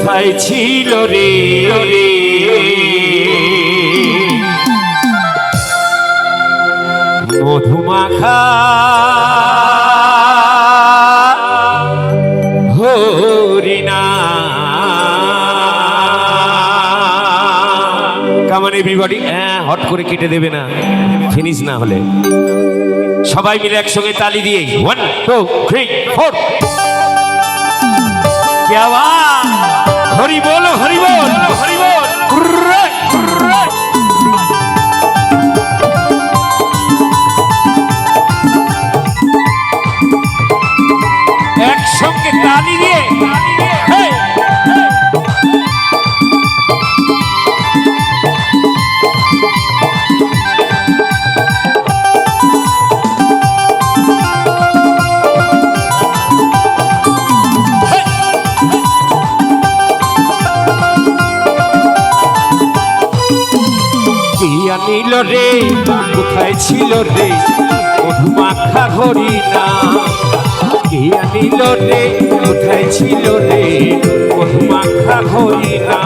কোথায় ছিল রে রে মধুমাখা হরিণা। কামান এভরিবডি, হট করে কেটে দেবে না, ফিনিশ না হলে। সবাই মিলে একসঙ্গে তালি দিয়ে 1 2 3 4। क्या बात, हरि बोल हरि बोल हरि बोल। একসঙ্গে তালি দিয়ে নীল রে কোথায় ছিল রে মধুমাখা হরিণা। কে নীল রে কোথায় ছিল রে মধুমাখা হরিণা।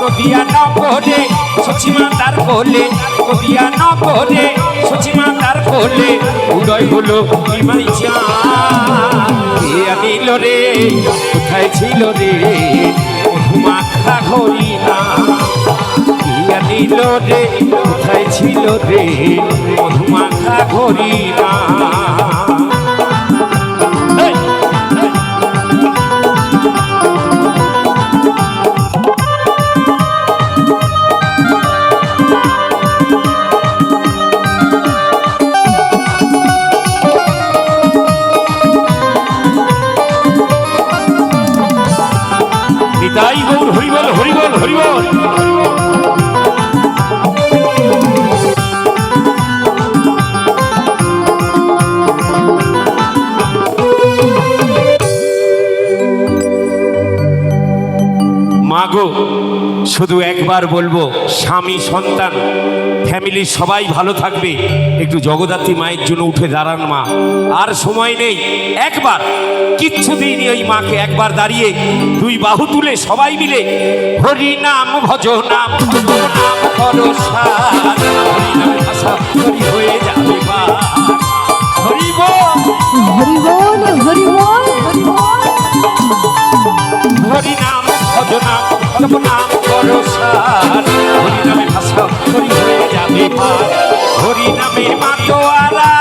নদিয়া নগরে সচিমা তার কোলে, নদিয়া নগরে সচিমা তার কোলে উদয় হলো নিমাই চাঁদ। কে নীল রে কোথায় ছিল রে মধুমাখা হরিণা। নীল রে কোথায় ছিল রে মধুমাখা হরিণা। নিতাই গৌর হরিবল হরিবল হরিবল। মাগো শুধু একবার বলবো, স্বামী সন্তান ফ্যামিলির সবাই ভালো থাকবে, একটু জগদ্ধাত্রী মায়ের জন্য উঠে দাঁড়ান মা। আর সময় নেই, একবার কিচ্ছু দিইনি ওই মাকে, একবার দাঁড়িয়ে দুই বাহু তুলে সবাই মিলে হরি নাম ভজ নাম নাম করো সার, হরি নামে ভাষা হরি হয়ে যাবে পার। হরি বল হরি বল হরি বল হরি নাম ভজ নাম জপ নাম করো সার, হরি নামে ভাষা হরি হয়ে যাবে পার। হরি নামে মাতোয়ারা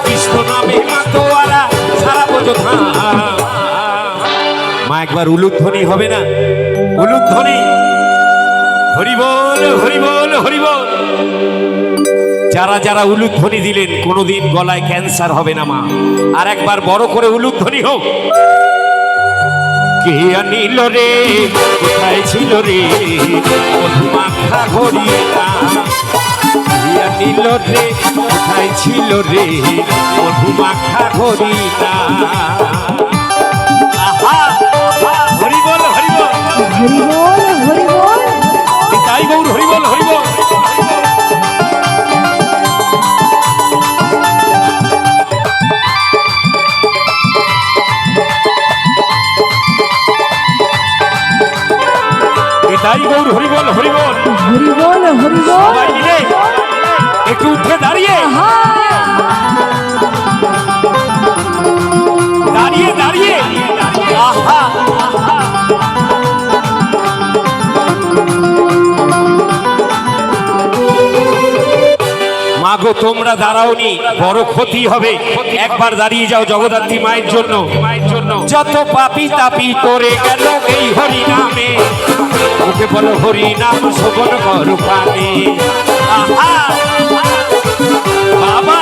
কৃষ্ণ নামে মাতোয়ারা সারা বোঝো ধাম। মা একবার উলুধ্বনি হবে না? উলুধ্বনি হরি বল হরি বল হরি বল। যারা যারা উলুধ্বনি দিলেন কোনোদিন গলায় ক্যান্সার হবে না মা। আর একবার বড় করে উলুধ্বনি হোক। কে আনিল রে কোথায় ছিল রে মধুমাখা হরিণা। কে আনিল রে কোথায় ছিল রে মধুমাখা হরিণা। আহা হরি বল হরি বল হরি বল হরি বল। তাই গৌর হরি বল হরি বল। তাই গৌর হরি বল হরি বল হরি বল হরি বল। সবাই মিলে একটু উঠে দাঁড়িয়ে দাঁড়িয়ে দাঁড়িয়ে আহা মাগো তোমরা দাঁড়াওনি, বড় ক্ষতি হবে। একবার দাঁড়িয়ে যাও জগদ্ধাত্রী মায়ের জন্য। যত পাপি তাপি করে গেল এই হরি নামে, ওকে বলো হরি নাম শোভন কর প্রাণে। আহা বাবা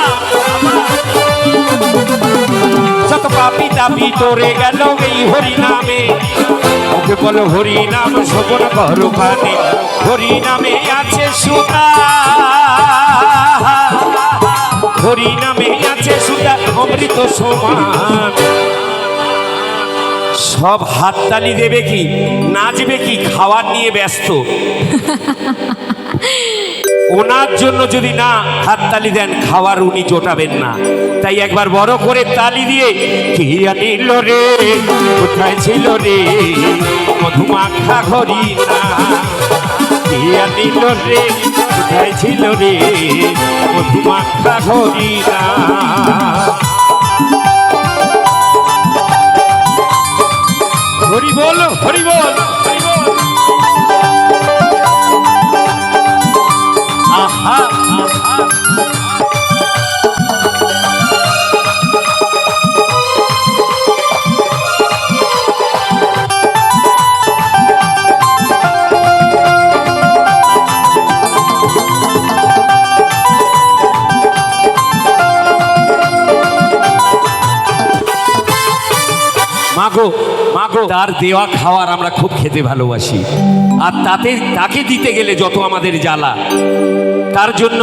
যত পাপি তাপি করে গেল এই হরি নামে, ওকে বলো হরি নাম শোভন কর প্রাণে। হরি নামে আছে সুতা, হরি নামে আছে সুতা অমৃত সমান। সব হাততালি দেবে কি, নাচবে কি, খাওয়ার নিয়ে ব্যস্ত। ওনার জন্য যদি না হাততালি দেন খাওয়ার উনি জোটাবেন না। তাই একবার বড় করে তালি দিয়ে কি আনিল রে কোথায় ছিল রে মধুমাখা ঘড়ি না, কি আনিল রে কোথায় ছিল রে মধুমাখা ঘড়ি না। হরি বল হরি বল হরি বল। আহা আহা মাগো মাগো, তার দেওয়া খাওয়ার আমরা খুব খেতে ভালোবাসি, আর তাকে দিতে গেলে যত আমাদের জ্বালা, তার জন্য